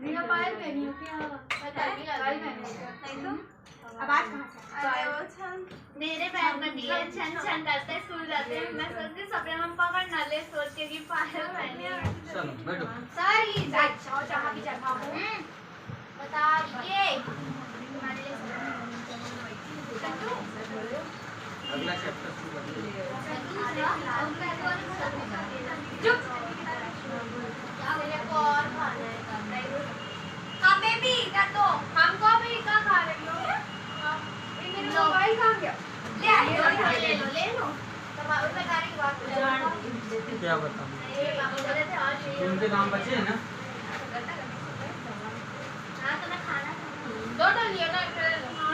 रिया पायल पहनी हो क्या? पता नहीं पायल पहनी नहीं तो अब आज कहां से मेरे पैर में दिए छन छन करते स्कूल जाते हैं। मैं सोचती सपने में पकड़ ना ले सोच के कि पायल पहनी है। चलो बैठो। सारी जाओ जहां भी जगह हो बता दीजिए हमारे लिए। अगला चैप्टर शुरू करिए। चुप और खाना है हमें भी कर दो। हमको भी क्या खा रही हो? मेरा मोबाइल कहां गया? ले लो तुम्हारे उसमें गाड़ी की बात करो। क्या बताऊं? उनके नाम बचे हैं ना? हाँ तो मैं खाना दो लियो ना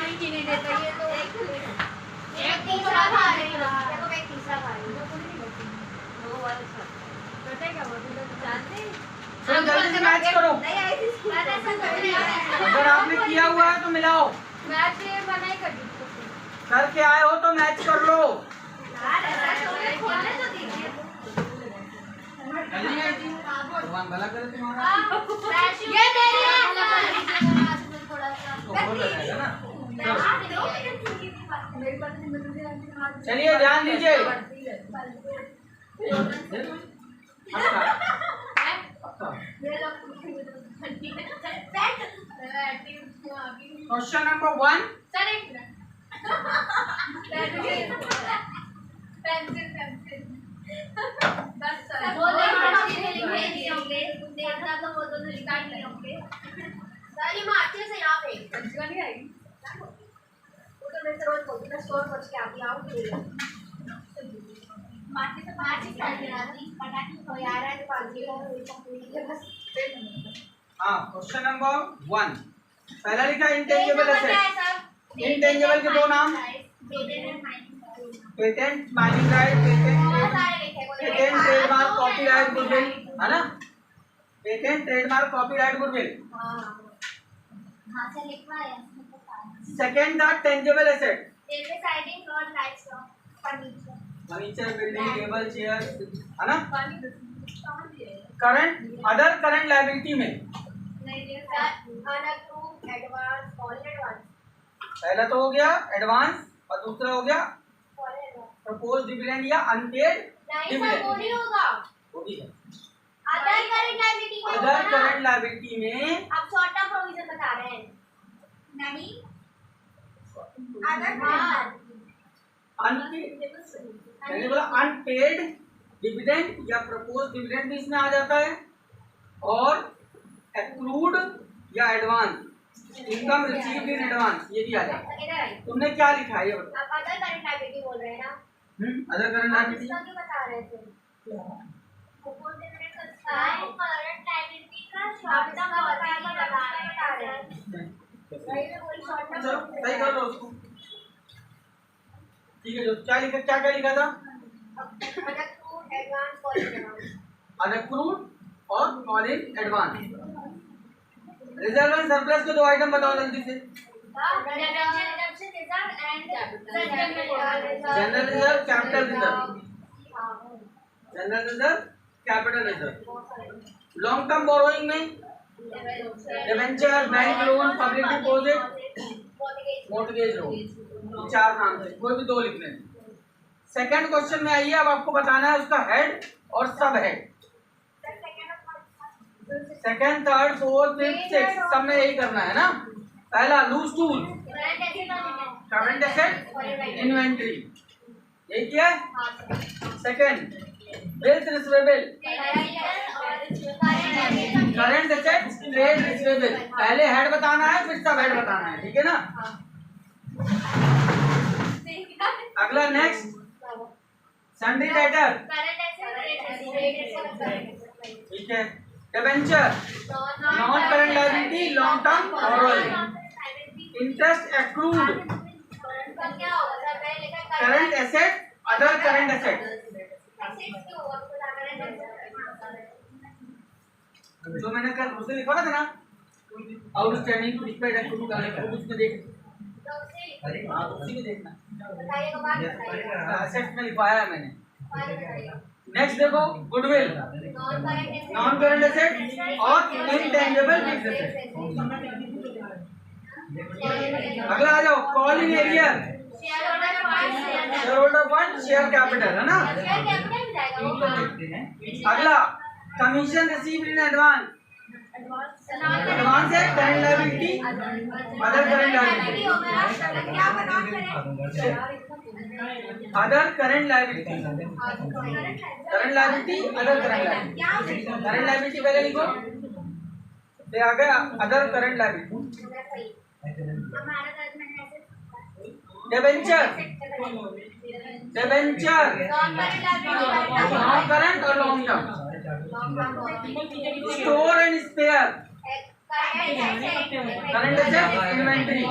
एक नहीं देता ये तो एक तीसरा खा रही हूँ। देखो मैं तीसरा खा रही हूँ। वो वाला पता है क्या हुआ तुम लोग जानते हैं? चलो जल्दी से मैच करो। नहीं आई थी स्कूल अगर आपने किया हुआ है तो मिलाओ। मैच मना ही कर दी करके आए हो तो मैच कर लो। यार ऐसा तो खोलने तो दीजिए। जल्दी आई थी। भगवान भला करे तुम्हारा। ये मेरी है। थोड़ा सा तो और लगाएगा ना। मेरे पास नहीं मतलब चलिए ध्यान दीजिए। Question number 1। सर एक मिनट पेंसिल बस सर वो लिखे नहीं होंगे देखना तो वो तो लिखा ही नहीं होंगे। सारी माँ अच्छे से यहाँ पे पेंसिल नहीं आएगी वो तो मैं तो रोज बोलती मैं स्टोर पहुँच के आती आऊँ माचिस करने आती पटाखे तो यार है तो पालती है बस हाँ क्वेश्चन नंबर 1। पहला लिखा इंटेंजिबल एसेट। इंटेंजिबल के दो नाम। Patent mining right patent trademark copyright goodwill है ना। Patent trademark copyright goodwill. हाँ से लिखवाया सेकंड था टेंजिबल एसेट। साइडिंग और lights furniture furniture building table chair है ना। करंट अदर करंट लायबिलिटी में पहला तो हो गया एडवांस और दूसरा हो गया प्रपोज डिविडेंड या अनपेड डिविडेंड। वो भी है अदर करंट लायबिलिटी में। आप शॉर्ट टर्म प्रोविजन बता रहे हैं नहीं मैंने बोला अनपेड डिविडेंड या प्रपोज डिविडेंड भी इसमें आ जाता है और एक्रूड या advance income received in advance ये भी आ जाता है। तुमने क्या लिखा है ये बताओ। आप अदर करंट लायबिलिटी बोल रहे हैं ना। अदर करंट आप लायबिलिटी इसका क्यों बता रहे थे? करंट लायबिलिटी का आप शॉर्ट इसका टर्म बता रहे हैं। सही में कोई शॉर्ट टर्म चलो सही कर लो उसको। ठीक है जो क्या लिखा था अनअक्रूड और call in advance. Reserve and surplus के दो आइटम बताओ जल्दी से। General reserve capital reserve. General reserve capital reserve. Long term borrowing में debenture bank loan public deposit mortgage loan चार नाम थे कोई भी दो लिखने। सेकंड क्वेश्चन में आइए अब आपको बताना है उसका हेड और sub head. Second third fourth fifth six सब में यही करना है ना। पहला loose tool current asset inventory यही किया है। Second bills receivable current asset trade receivable. पहले हेड बताना है फिर सब हेड बताना है ठीक है ना। अगला नेक्स्ट सन्ड्री डेटर ठीक है। Debenture non current liability long term borrowing. Interest accrued current asset other current asset. जो मैंने कल उससे लिखा था ना आउटस्टैंडिंग प्रीपेड एक्रूड उसमें देख अरे हाँ उसी में देखना एसेट में लिखवाया है मैंने नेक्स्ट देखो गुडविल, नॉन करंट एसेट और इनटेंजिबल फिक्स्ड एसेट। अगला आ जाओ, call in arrear, share holder fund, share capital, है ना। अगला commission received in advance, advance है current liability, other current liability, other current liability, current liability, other current liability. Current liability पहले लिखो, फिर आ गया other current liability. Debenture, debenture non current और long term. Store and spare, current asset, inventory.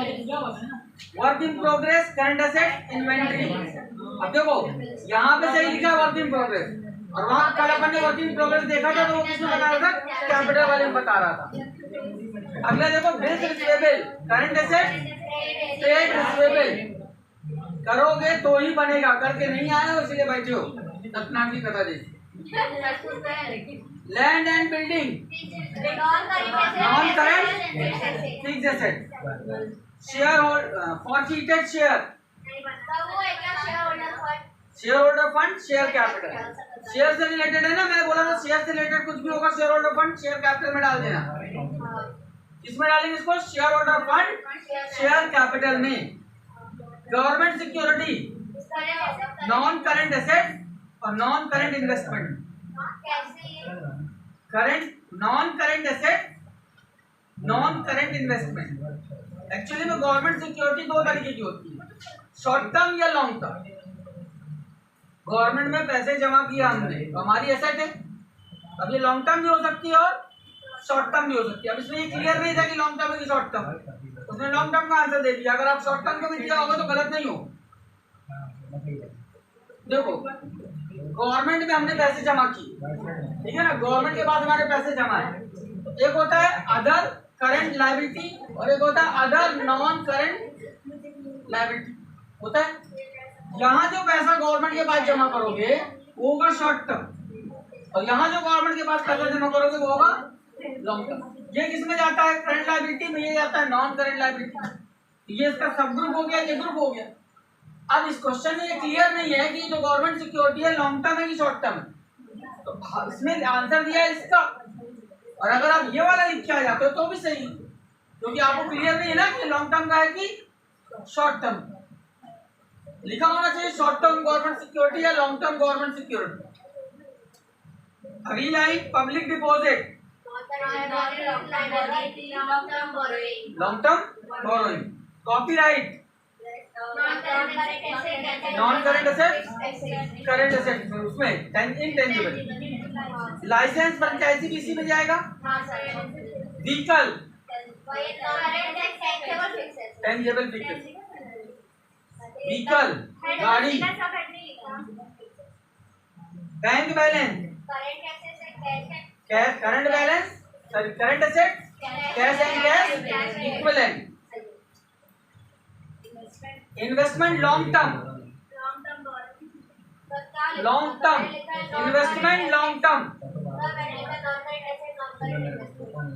Work in progress, current asset, inventory. अब देखो यहाँ पे सही लिखा है वर्क इन प्रोग्रेस, और वहाँ कल अपन ने वर्क इन प्रोग्रेस देखा था तो वो किसमें बता रहा था, कैपिटल वाले में बता रहा था। अगला देखो bills receivable, current asset, trade receivable. करोगे तो ही बनेगा, करके नहीं आए हो इसलिए बैठे हो सपना की कथा जैसी। Land and building, non current fixed asset. Share forfeited share, share holder fund, share capital. Share से रिलेटेड है ना, मैंने बोला था शेयर से रिलेटेड कुछ भी होगा share holder fund share capital में डाल देना। किसमें डालेंगे इसको, share holder fund share capital में। Government security, non current asset और non current investment. Current, non current asset, non current investment. Actually में गवर्नमेंट सिक्योरिटी दो तरीके की होती है, शॉर्ट टर्म या लॉन्ग टर्म। गवर्नमेंट में पैसे जमा किया हमने तो हमारी एसेट है, अब ये लॉन्ग टर्म भी हो सकती है और शॉर्ट टर्म भी हो सकती है। अब इसमें ये क्लियर नहीं था कि लॉन्ग टर्म है कि शॉर्ट टर्म, उसने लॉन्ग टर्म का आंसर दे दिया। अगर आप शॉर्ट टर्म का भी दिया होगा तो गलत नहीं हो। देखो गवर्नमेंट में हमने पैसे जमा किए, ठीक है ना, गवर्नमेंट के पास हमारे पैसे जमा है। एक होता है अदर करंट लायबिलिटी और एक होता है अदर नॉन करंट लायबिलिटी होता है। यहाँ जो पैसा गवर्नमेंट के पास जमा करोगे वो होगा शॉर्ट टर्म, और यहाँ जो गवर्नमेंट के पास पैसा जमा करोगे वो होगा लॉन्ग टर्म। ये किसमें जाता है, करंट लायबिलिटी में, ये जाता है नॉन करंट लायबिलिटी। ये इसका सब ग्रुप हो गया, ये ग्रुप हो गया। अब इस क्वेश्चन में ये क्लियर नहीं है कि जो गवर्नमेंट सिक्योरिटी है लॉन्ग टर्म है कि शॉर्ट टर्म है, तो इसमें आंसर दिया है इसका। और अगर आप ये वाला लिख के आ जाते हो तो भी सही, क्योंकि आपको क्लियर नहीं है ना कि लॉन्ग टर्म का है कि शॉर्ट टर्म। लिखा होना चाहिए शॉर्ट टर्म गवर्नमेंट सिक्योरिटी या लॉन्ग टर्म गवर्नमेंट सिक्योरिटी। अगली line public deposit, long term borrowing. Copyright, non current asset, current asset उसमें इनटेंजिबल। लाइसेंस फ्रेंचाइजी भी इसी में जाएगा। Vehicle, tangible fixed. व्हीकल गाड़ी। Bank balance, current balance, sorry current asset, cash and cash equivalent. Investment long term, long term investment long term.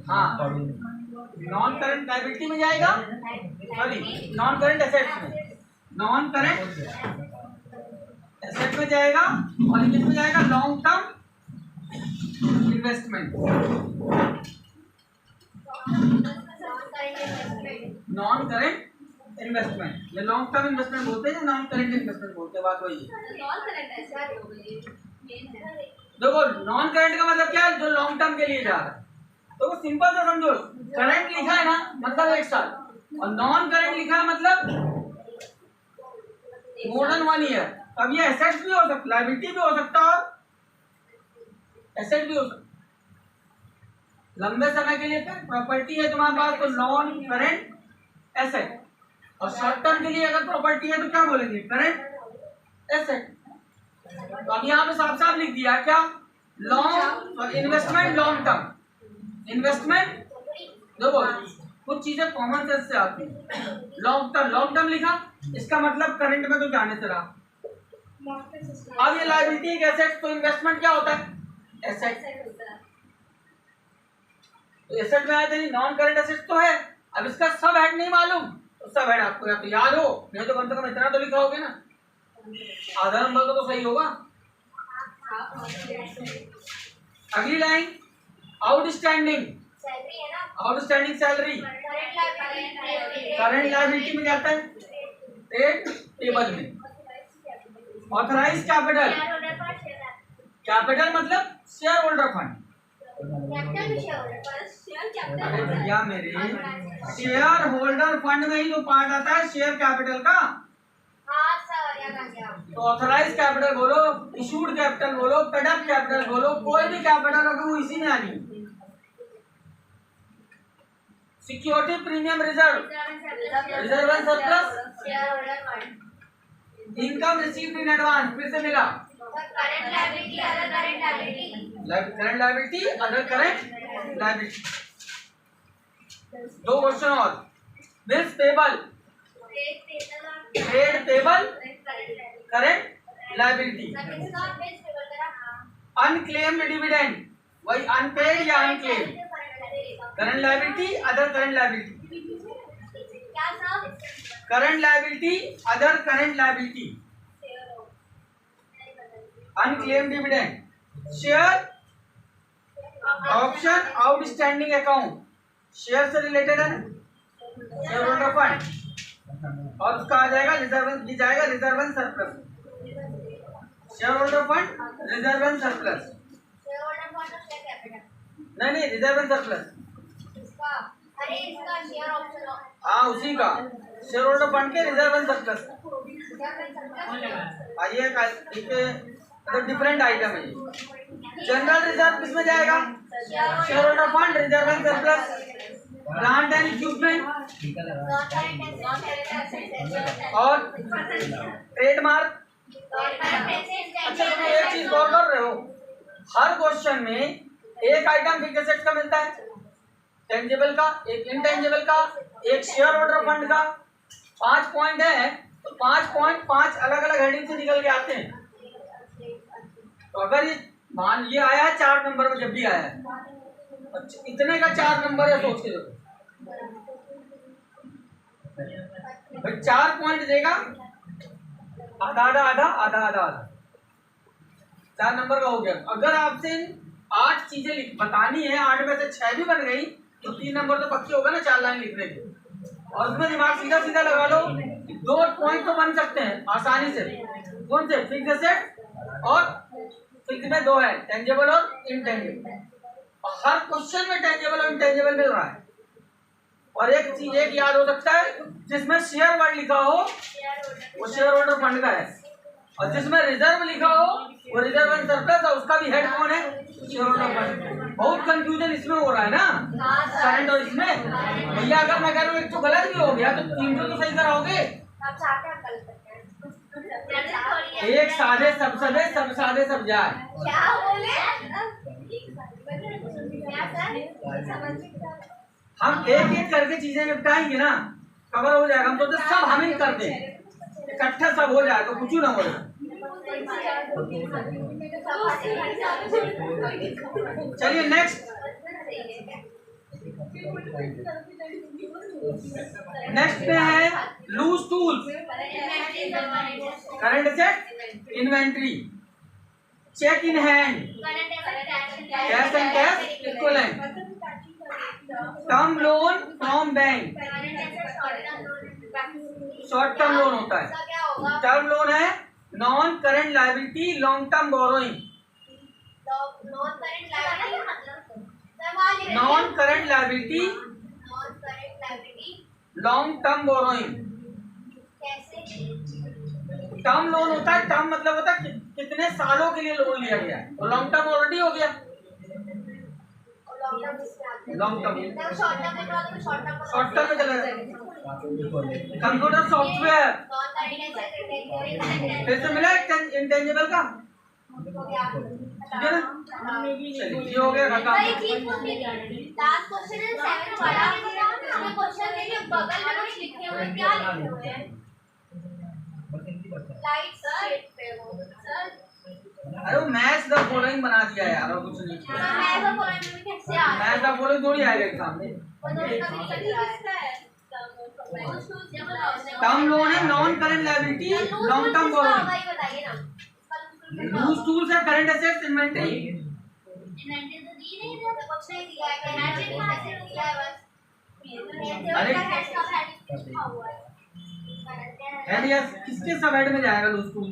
हाँ non current liability में जाएगा, sorry non current assets में, non current asset में जाएगा और किस में जाएगा, long term investment. Non current investment, ये लॉन्ग टर्म इन्वेस्टमेंट बोलते हैं या नॉन करंट इन्वेस्टमेंट बोलते हैं, बात वही है। देखो नॉन करंट का मतलब क्या है, जो लॉन्ग टर्म के लिए जा रहा है। तो वो सिंपल सा समझो, करंट लिखा है ना मतलब 1 साल, और नॉन करंट लिखा है मतलब मोर देन 1 ईयर। अब ये एसेट्स भी हो सकता, लायबिलिटी भी हो सकता और एसेट भी हो सकता। लंबे समय के लिए प्रॉपर्टी है तुम्हारे पास तो नॉन करंट एसेट, और शॉर्ट टर्म के लिए अगर प्रॉपर्टी है तो क्या बोलेंगे, करंट एसेट। तो अब यहाँ पे साफ साफ लिख दिया क्या, लॉन्ग और इन्वेस्टमेंट लॉन्ग टर्म। इन्वेस्टमेंट देखो कुछ चीजें कॉमन सेंस से आती है। लॉन्ग टर्म, लॉन्ग टर्म लिखा इसका मतलब करंट में तो जाने से रहा, अब ये लायबिलिटी एक एसेट, तो इन्वेस्टमेंट क्या होता है? एसेट। तो एसेट में आया था, नॉन करंट एसेट तो है। अब इसका सब हेड नहीं मालूम, तो सब हेड आपको या तो याद हो, नहीं तो कम से कम इतना तो लिखा होगे ना, आधा नंबर का तो सही होगा। अगली लाइन, आउटस्टैंडिंग। सैलरी है ना, आउटस्टैंडिंग सैलरी करंट लायबिलिटी में जाता है, ट्रेड टेबल में। ऑथराइज कैपिटल, कैपिटल मतलब शेयर होल्डर फंड। कैपिटल भी शेयर होल्डर पर शेयर अरे कैपिटल भैया मेरे, शेयर होल्डर फंड में ही तो पार्ट आता है शेयर कैपिटल का। हाँ सर, याद आ गया। तो ऑथराइज कैपिटल बोलो, इशूड कैपिटल बोलो, पेड अप कैपिटल बोलो, कोई भी कैपिटल होगा वो इसी में आनी है। Security premium reserve, reserve and surplus, share holder fund, income received in advance, फिर से मिला। Current liability, other current liability, current liability, other current liability. दो क्वेश्चन और। Bills payable, trade payable, current liability. Unclaimed dividend, वही unpaid या unclaimed, current liability, other current liability. क्या सब? Current liability, other current liability. Unclaimed dividend, share option, outstanding account, share से related है ना, share holder fund, और उसका आ जाएगा रिजर्व, ये जाएगा reserve and surplus. Share holder fund, reserve and surplus, share holder fund और शेयर कैपिटल। नहीं रिजर्व एंड सरप्लस, इसका, अरे इसका शेयर ऑप्शन, हाँ उसी का, शेयर होल्डर फंड के रिजर्व एंड सरप्लस। आइए ठीक है, डिफरेंट आइटम है ये। जनरल रिजर्व किस में जाएगा? Share holder fund, reserve and surplus. Plant and equipment और ट्रेडमार्क। अच्छा तुम एक चीज गौर कर रहे हो, हर क्वेश्चन में एक आइटम फिक्स्ड एसेट्स का मिलता है, टेंजिबल का, एक इंटेंजिबल का, एक शेयर होल्डर फंड का। 5 पॉइंट है, तो 5 पॉइंट 5 अलग अलग हेडिंग से निकल के आते हैं। तो अगर ये मान ये आया है 4 नंबर में, जब भी आया है, अच्छा इतने का 4 नंबर है, सोच के देखो भाई, 4 पॉइंट देगा, आधा आधा आधा आधा आधा आधा, 4 नंबर का हो गया। अगर आपसे 8 चीजें बतानी है, 8 में से 6 भी बन गई, तो 3 नंबर तो पक्के होगा ना 4 लाइन लिखने के। और उसमें दिमाग सीधा सीधा लगा लो, 2 पॉइंट तो बन सकते हैं आसानी से। कौन से? फिक्स्ड एसेट, और फिक्स में 2 है, टेंजिबल और इनटेंजिबल। और हर क्वेश्चन में टेंजिबल और इनटेंजिबल मिल रहा है। और एक चीज एक याद हो सकता है, जिसमें शेयर वर्ड लिखा हो वो शेयर होल्डर फंड का है, और जिसमें रिजर्व लिखा हो वो रिजर्व एंड सरप्लस है, उसका भी हेड कौन है? Share holder fund. बहुत कंफ्यूजन इसमें हो रहा है ना, करंट और इसमें। भैया अगर मैं कह रहा हूँ एक तो गलत भी हो गया, तो 3 तो सही कराओगे। आप चाहते हैं गलत करते हैं। एक सादे सब सदे, सब सादे सब जाए। क्या बोले? क्या सर? हम एक एक करके चीजें निपटाएंगे ना, कवर हो जाएगा। हम तो सब हम ही कर दें, इकट्ठा सब हो जाए तो कुछ ना हो। चलिए नेक्स्ट, नेक्स्ट में है loose tools, current asset, inventory, cheque in hand, cash and cash equivalent, term loan from bank, short term loan होता है। टर्म लोन है non current liability, long term borrowing. Non current liability, long term borrowing. Term loan होता है, term मतलब होता है कितने सालों के लिए लोन लिया गया है, तो लॉन्ग टर्म ऑलरेडी हो गया। लॉन्ग टर्म, शॉर्ट टर्म में चला जाएगा। कंप्यूटर सॉफ्टवेयर, फिर से मिला इंटेंजिबल का, ठीक है ना? चलिए ये हो गया खत्म। लास्ट क्वेश्चन है 7 वाला। हमें क्वेश्चन देखिए, बगल में कुछ लिखे हुए, क्या लिखे हुए हैं? लाइट शेड पे वो अरे वो मैच द फॉलोइंग बना दिया यार, और कुछ नहीं किया। मैच द फॉलोइंग थोड़ी आएगा एग्जाम में। टर्म लोन है, non current liability, long term borrowing, use tools है, करंट एसेट्स, इन्वेंटरी। अरे हेड या किसके सब हेड में जाएगा लूज टूल?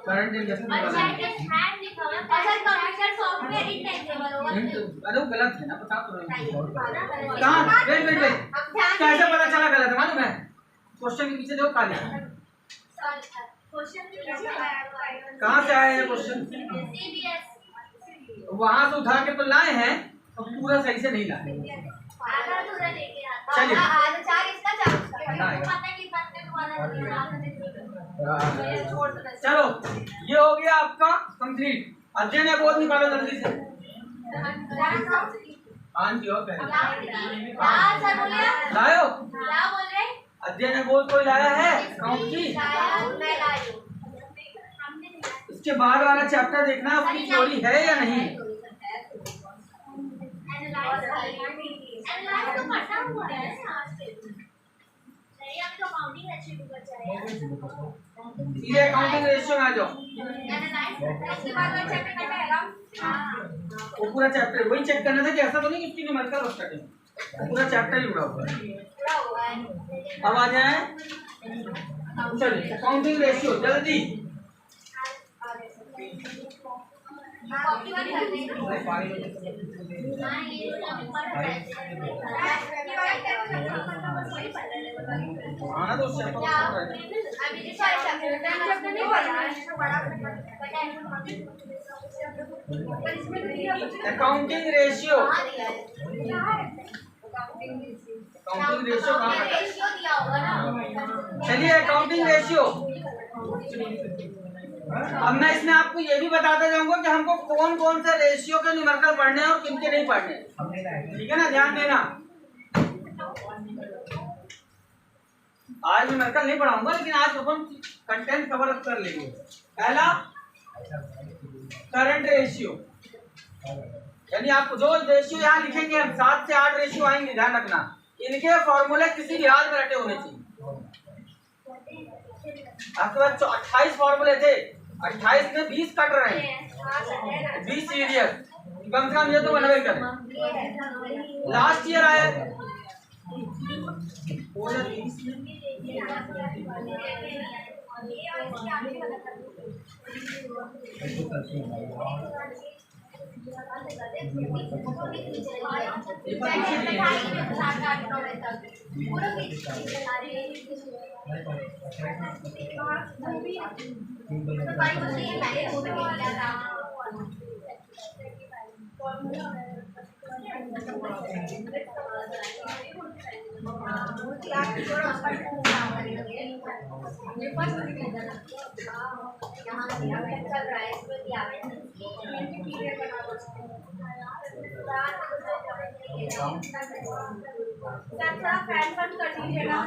करंट इन्वेस्टमेंट वाला। अरे वो गलत है ना, बता तो रहा हूं। कहां? वेट वेट वेट, कैसे पता चला गलत है मालूम है? क्वेश्चन के पीछे देखो काले, कहां से आया है क्वेश्चन? वहां से उठा के तो लाए हैं, तो पूरा सही से नहीं लाए। चलिए चलो, ये हो गया आपका कंप्लीट। अध्ययन है बहुत निकालो जल्दी से। हाँ जी, और लायो अध्ययन है बहुत कोई लाया है अकाउंट की? इसके बाद वाला चैप्टर देखना उसकी थ्योरी है या नहीं। सीधे अकाउंटिंग रेशियो में आ जाओ। वो पूरा चैप्टर वही चेक करना था कि ऐसा तो नहीं कि उसकी न्यूमेरिकल और स्टार्टिंग, पूरा चैप्टर ही जुड़ा हुआ है। अब आ जाए, चलिए अकाउंटिंग रेशियो जल्दी। आना तो अकाउंटिंग रेशियो, अकाउंटिंग रेशियो चलिए अकाउंटिंग रेशियो। अब मैं इसमें आपको ये भी बताता जाऊंगा कि हमको कौन कौन से रेशियो के न्यूमेरिकल पढ़ने हैं और किनके नहीं पढ़ने, ठीक है ना, ध्यान देना। आज न्यूमेरिकल नहीं पढ़ाऊंगा, लेकिन आज अपन कंटेंट कवर अप कर लेंगे। पहला करंट रेशियो, यानी आप जो रेशियो यहाँ लिखेंगे हम 7 से 8 रेशियो आएंगे, ध्यान रखना इनके फॉर्मूले किसी भी हाल में रटे होने चाहिए। आपके पास 28 फॉर्मूले थे, 28 में 20 कट रहे हैं, 20 सीरियस, कम से कम ये तो बनवे करें। लास्ट ईयर आया फैन बंद कर दीजिएगा।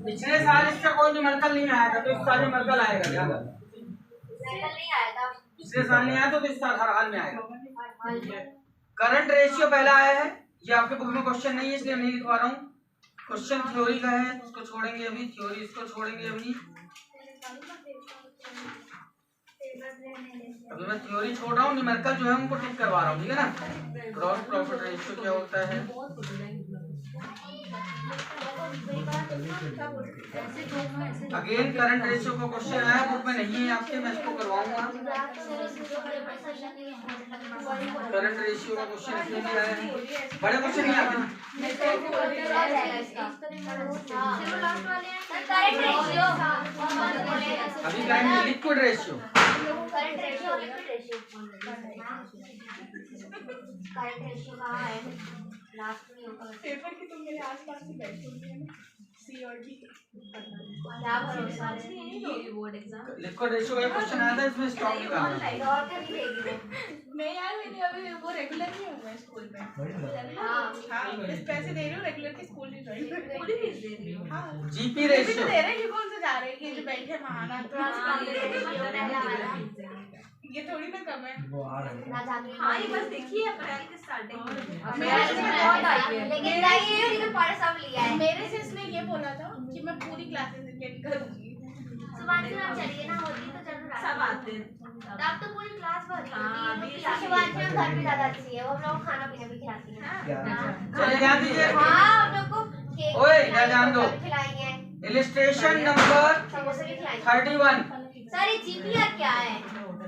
पिछले साल इसका कोई न्यूमेरिकल नहीं आया था, तो इस साल न्यूमेरिकल आएगा। ध्यान रखना, नहीं आया था, पिछले साल नहीं आया तो इस साल हर हाल में आएगा। करंट रेशियो पहला आया है, ये आपके बुक में क्वेश्चन नहीं है इसलिए नहीं लिखवा रहा हूँ। क्वेश्चन थ्योरी का है, इसको छोड़ेंगे अभी, थ्योरी इसको छोड़ेंगे अभी मैं थ्योरी छोड़ रहा हूँ, न्यूमेरिकल जो है उनको टिक करवा रहा हूँ, ठीक है ना। ग्रॉस प्रॉफिट रेशियो क्या होता है, अगेन करंट रेशियो का क्वेश्चन आया, बुक में नहीं है आपके, मैं इसको करवाऊंगा। करंट रेशियो का क्वेश्चन इसमें भी आया है, बड़े क्वेश्चन नहीं आते। अभी current liquid ratio, current ratio कहाँ है, लास्ट में होगा। पेपर की तुम मेरे आसपास ही बैठी हुई है ना। सी और डी क्या भरोसा है बोर्ड एग्जाम लिक्विड रेशियो का क्वेश्चन आया था, इसमें स्टॉक निकालना और क्या देगी मैं यार मैंने अभी वो रेगुलर नहीं हूँ मैं स्कूल में हाँ हाँ बस पैसे दे रही हूँ रेगुलर की स्कूल नहीं ज्वाइन पूरी फीस दे रही हूँ हाँ जीपी ये भी तो रेशियो दे रहे हैं, ये कौन सा जा रहे हैं कि जो बैठे महाना ये थोड़ी ना कम है ना जाके हाँ ये बस देखिए अप्रैल के स्टार्टिंग में मेरा इसमें बहुत आई है लेकिन नहीं ये पर सब लिया है मेरे से इसने ये बोला था कि मैं पूरी क्लासेस अटेंड करूंगी सुभाष मैम चलिए ना होती तो जरूर सब आते हैं तब तो पूरी क्लास भरी हाँ, होती अभी है सुभाष मैम घर पे ज्यादा अच्छी है वो हम लोग को खाना पीना भी खिलाती है चलिए ध्यान दीजिए। हाँ हम लोग को केक ओए, ध्यान दो। खिलाएंगे इलिस्ट्रेशन नंबर समोसे भी खिलाएंगे 31 सर ये जीपीआर क्या है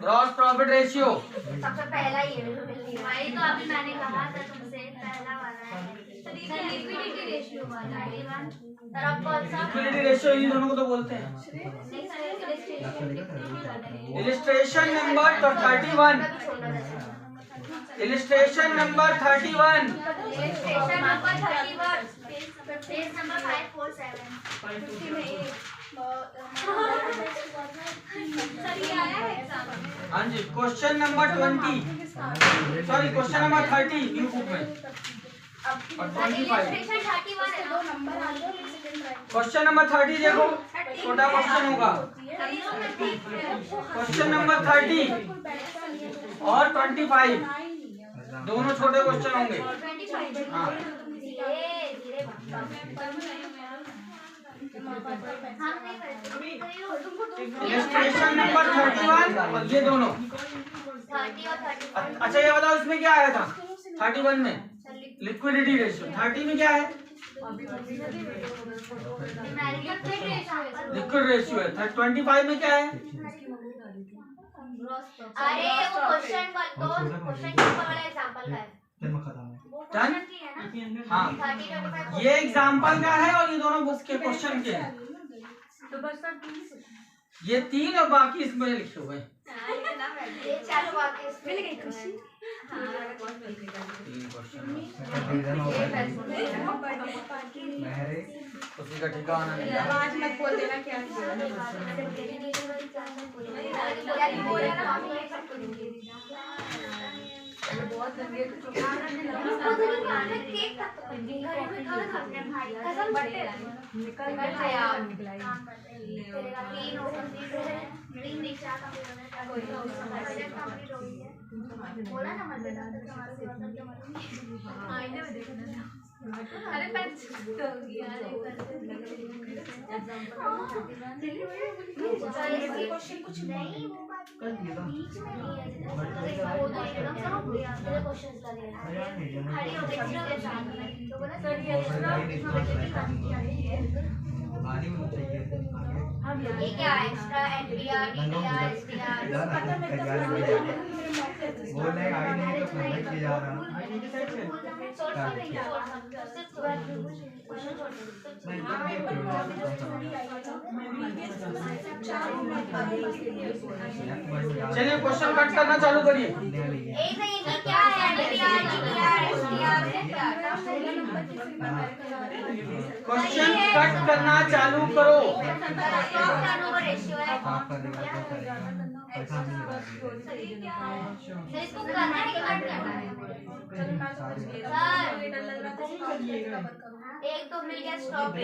ग्रॉस प्रॉफिट रेशियो। सबसे पहला ये वही तो अभी मैंने कहा था तुमसे पहला वाला है सर लिक्विडिटी रेशियो वाला है सर अब कौन सा लिक्विडिटी रेशियो इन दोनों को तो बोलते हैं। नहीं sir illustration number 31 illustration number 31 station number 31 page number 547 sir ये आया है एग्जाम हाँ जी question number 20 sorry question number 30 new book में और 25 स्टेशन 31 है दो नंबर आ गए सेकंड राइट क्वेश्चन नंबर 30 देखो छोटा क्वेश्चन होगा क्वेश्चन नंबर 30 और 25 दोनों छोटे क्वेश्चन होंगे। 25 हाँ धीरे धीरे हम नहीं करते इलिस्ट्रेशन नंबर 31 और ये दोनों 30 और 35 अच्छा ये बताओ इसमें क्या आया था 31 में लिक्विडिटी रेशियो 30 में क्या है लिक्विड रेशियो है 25 में क्या है अरे वो क्वेश्चन दो क्वेश्चन के ऊपर वाला एग्जांपल का है डन हाँ 30 25 ये एग्जाम्पल का है और ये दोनों बुक के क्वेश्चन के हैं तो बस सर ये 3 और बाकी इसमें लिखे हुए हैं ये चालू बाकी इसमें मिल गई खुशी तीन क्वेश्चन उसी का ठिकाना नहीं है। आज मत बोल देना क्या बोला ना मत अरे क्वेश्चन कुछ नहीं ये क्या है एक्स्ट्रा एनपीआर डीटीआर एसटीआर चलिए क्वेश्चन कट करना चालू करिए। एक नहीं ये क्या है NPR DTR STR question cut करना चालू करो। टर्नओवर रेशियो है इसको करना है कि कट करना है सर एक तो मिल गया stop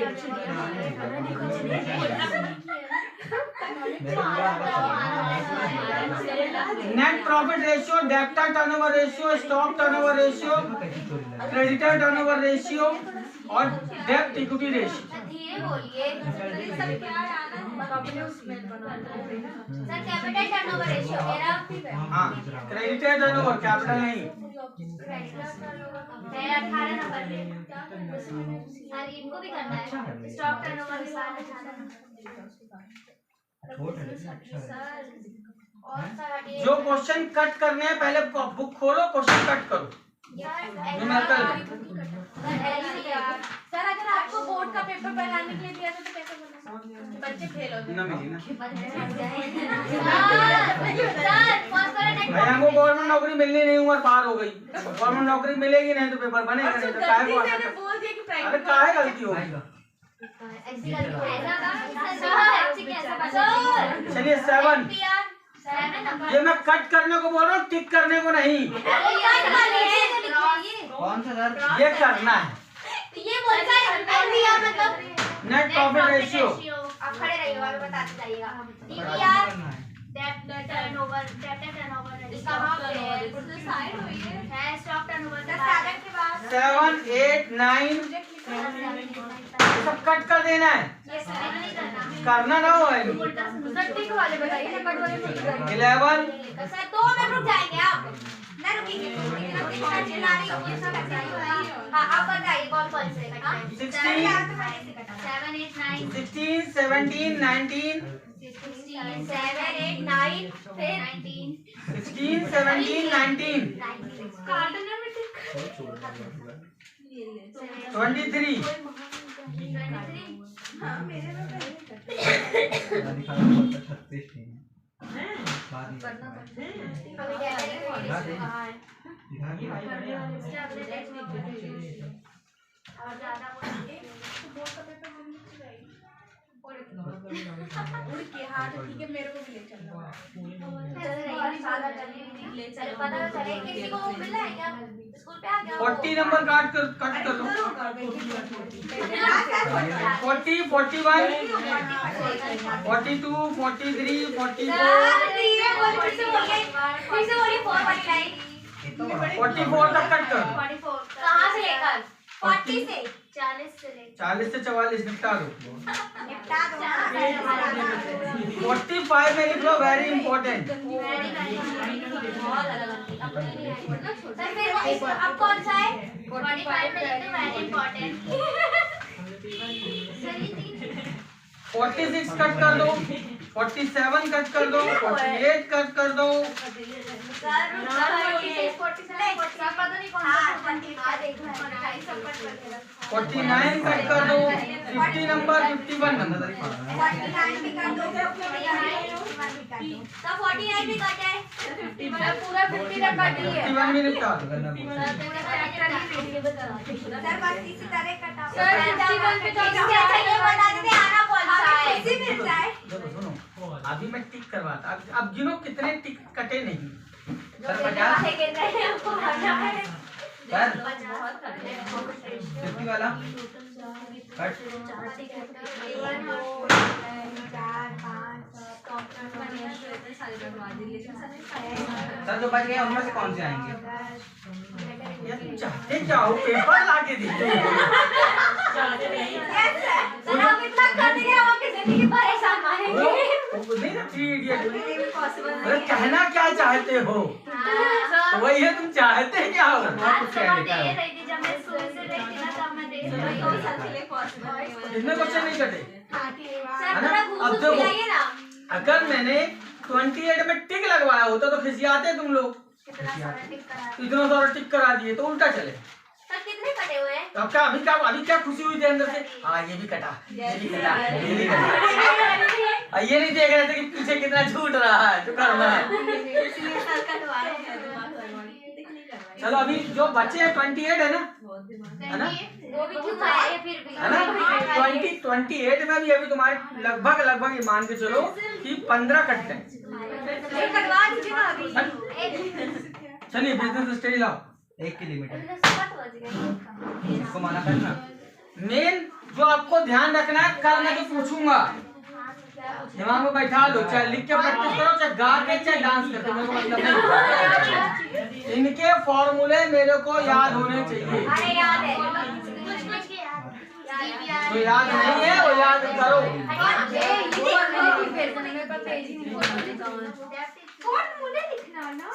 net profit ratio, debtor turnover ratio, stock turnover ratio, creditor turnover ratio और डेब्ट इक्विटी रेशियो। धीरे बोलिए सर कैपिटल टर्नओवर रेशियो मेरा हाँ क्रेडिटर टर्नओवर कैपिटल नहीं। मेरा 18 नंबर पे सर इनको भी करना है स्टॉक टर्नओवर और सर जो क्वेश्चन कट करने हैं पहले बुक खोलो, क्वेश्चन कट करो। सर अगर आपको बोर्ड का पेपर बनाने के लिए दिया था तो कैसे बना? बच्चे फेल हो ना मिली ना सर भाई हमको गवर्नमेंट नौकरी मिलनी नहीं, उम्र पार हो गई। गवर्नमेंट नौकरी मिलेगी नहीं तो पेपर बनेगा नहीं तो काहे को आना। बोल दिया कि अरे काहे गलती होगी ऐसी गलती हो ऐसा ऐसा चलिए 7, ये मैं कट करने को बोल रहा हूँ, टिक करने को नहीं। कौन सा सर? ये करना है। ये बोलता है NPR मतलब नेट प्रॉफिट रेशियो। आप खड़े रहिएगा और बताते जाइएगा। क्या DPR करना है? डेट टर्नओवर इसका हाफ है साइड हुई है है स्टॉक टर्नओवर 7 के बाद 7, 8, 9 सब कट कर देना है, करना ना हो। टिक वाले बताइए ना, कट वाले नहीं बताइए। 11, सर 2 मिनट रुक जाएंगे आप ना, रुकेंगे इतना चिल्ला रही हो ये सब बताइए। हां आप बताइए कौन कौन से कटा है। 16, 7 8 9 16, 17, 19, 7 8 9 फिर 19 16, 17, 19, काटना में 23, 23 हां मेरे में दिखा 36 नहीं बाद में अभी क्या करेंगे और ज्यादा उड़ के हाथ ठीक है, मेरे को भी ले चलना। चलो पता तो चले किसी को मिला है क्या स्कूल पे आ गया 40 नंबर कट कर लो। 40, 41, 42, 43, 44, 44 तक कट कर। 44 कहाँ से लेकर 40 से 40 से लेकर 40 से 44 निपटा दो। निपटा दो ना। 45 में लिख लो, वेरी इंपॉर्टेंट। सर फिर अब कौन सा है 45 में लिखते वेरी इंपॉर्टेंट 46 कट कर दो, 47 कट कर दो, 48 कट कर दो, सर 47 पता नहीं कौन सा 49 कट कर दो, 50 नंबर, 51 नंबर। 49 भी कर दो, 49 भी कट है। पूरा 50 तक काट लिए। 51 भी निपटा दो। सर बस इसी तरह कटा। सर, 51 पे तो इससे अच्छा ये बता देते आना कौन सा है। इसी मिल जाए। देखो सुनो, अभी मैं टिक करवाता, अब गिनो कितने टिक कटे नहीं। सर 50 सर 50 वाला कट। सर जो बच गए उनमें से कौन से आएंगे? यार चाहते क्या हो, पेपर लाके दीजिए। सर आप इतना कर देंगे हम आपकी जिंदगी परेशान मारेंगे। वो नहीं ना 3 इडियट। अरे कहना क्या चाहते हो, वही है, तुम चाहते क्या हो? इतने क्वेश्चन नहीं कटे सर थोड़ा घूस मिलाइए ना। अगर मैंने 28 में टिक लगवाया होता तो खिसियाते तुम लोग। कितना सारा टिक करा। इतना सारा टिक करा दिए तो उल्टा चले। सर कितने कटे हुए हैं? तो अब क्या अभी क्या खुशी हुई थी अंदर से? हाँ ये भी कटा, ये भी कटा, ये भी कटा। ये नहीं देख रहे थे कि पीछे कितना झूठ रहा है, जो करना है। इसलिए सर कटवाए हैं। चलो अभी जो बचे हैं 28 है ना, है ना, वो भी क्यों आए फिर भी है ना। 28 में भी अभी तुम्हारे लगभग ये मान के चलो कि 15 कटते हैं। कटवा दीजिए ना अभी। चलिए बिजनेस स्टडी लाओ। 1 की लिमिट है, अभी तो 7 बज गए। इसको मना करना। मेन जो आपको ध्यान रखना है, कल मैं तो पूछूंगा, दिमाग में बैठा लो, चाहे लिख के प्रैक्टिस करो, चाहे गा के, चाहे डांस करके, मेरे को मतलब नहीं। इनके फॉर्मूले मेरे को याद होने चाहिए। अरे याद है। जो याद नहीं है वो याद करो। फॉर्मूले लिखना ना।